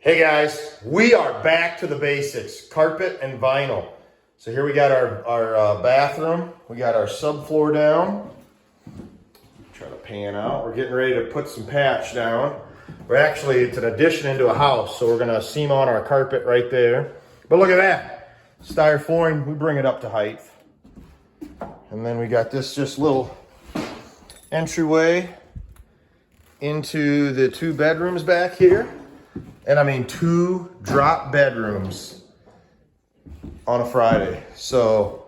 Hey guys, we are back to the basics, carpet and vinyl. So here we got our bathroom. We got our subfloor down. Try to pan out. We're getting ready to put some patch down. It's an addition into a house, so we're gonna seam on our carpet right there. But look at that, Steyr flooring, we bring it up to height. And then we got this just little entryway into the 2 bedrooms back here. And I mean 2 drop bedrooms on a Friday. So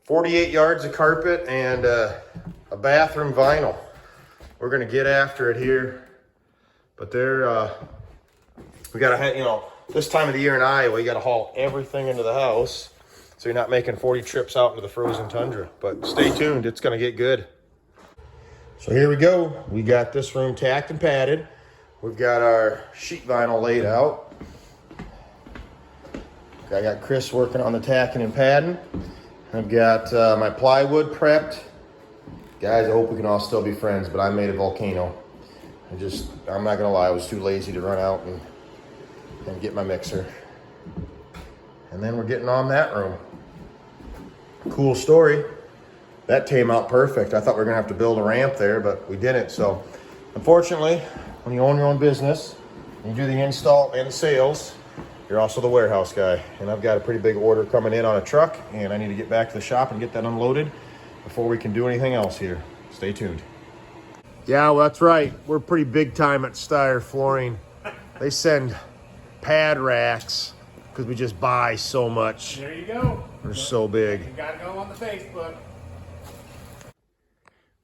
48 yards of carpet and a bathroom vinyl. We're gonna get after it here. But we gotta, this time of the year in Iowa, you gotta haul everything into the house. So you're not making 40 trips out into the frozen tundra. But stay tuned, it's gonna get good. So here we go. We got this room tacked and padded. We've got our sheet vinyl laid out. I got Chris working on the tacking and padding. I've got my plywood prepped. Guys, I hope we can all still be friends, but I made a volcano. I'm not gonna lie, I was too lazy to run out and get my mixer. And then we're getting on that room. Cool story. That came out perfect. I thought we were gonna have to build a ramp there, but we didn't. So unfortunately, when you own your own business, you do the install and sales, you're also the warehouse guy. And I've got a pretty big order coming in on a truck, and I need to get back to the shop and get that unloaded before we can do anything else here. Stay tuned. Yeah, well, that's right. We're pretty big time at Steyr Flooring. They send pad racks because we just buy so much. There you go. They're so big. You gotta go on the Facebook.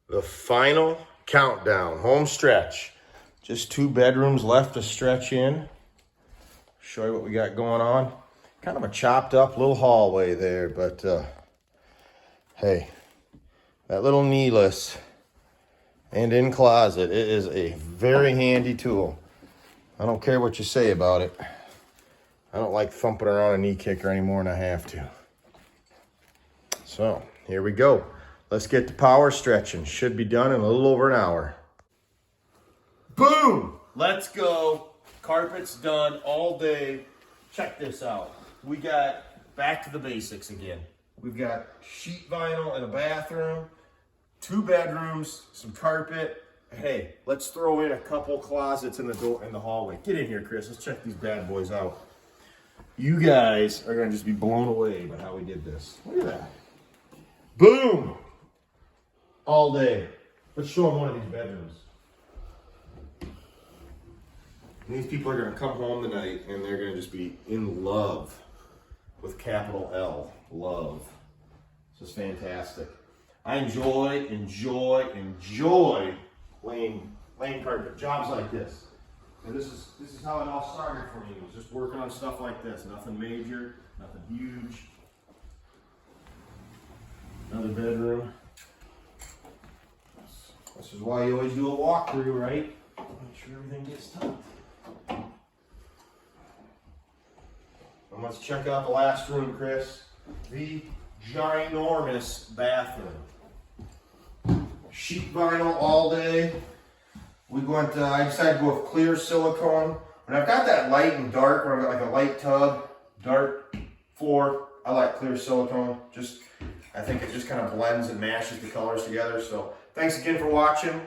The final countdown, home stretch. Just 2 bedrooms left to stretch in. Show you what we got going on. Kind of a chopped up little hallway there, but hey, that little kneeless and in closet, it is a very handy tool. I don't care what you say about it. I don't like thumping around a knee kicker anymore than I have to. So here we go. Let's get the power stretching. Should be done in a little over an hour. Boom! Let's go. Carpet's done all day. Check this out. We got back to the basics again. We've got sheet vinyl in a bathroom, 2 bedrooms, some carpet. Hey, let's throw in a couple closets in the door in the hallway. Get in here, Chris. Let's check these bad boys out. You guys are gonna just be blown away by how we did this. Look at that. Boom! All day. Let's show them one of these bedrooms. And these people are going to come home tonight and they're going to just be in love with capital L, love. This is fantastic. I enjoy laying carpet, jobs like this. And this is how it all started for me. It was just working on stuff like this. Nothing major, nothing huge. Another bedroom. This is why you always do a walkthrough, right? Make sure everything gets tucked. And let's check out the last room, Chris. The ginormous bathroom. Sheet vinyl all day. I decided to go with clear silicone. And I've got that light and dark, where I've got like a light tub, dark floor. I like clear silicone. I think it just kind of blends and mashes the colors together. So thanks again for watching.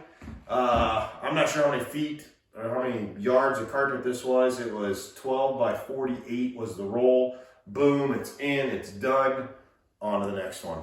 I'm not sure how many feet or how many yards of carpet this was. It was 12 by 48 was the roll. Boom, it's in, it's done. On to the next one.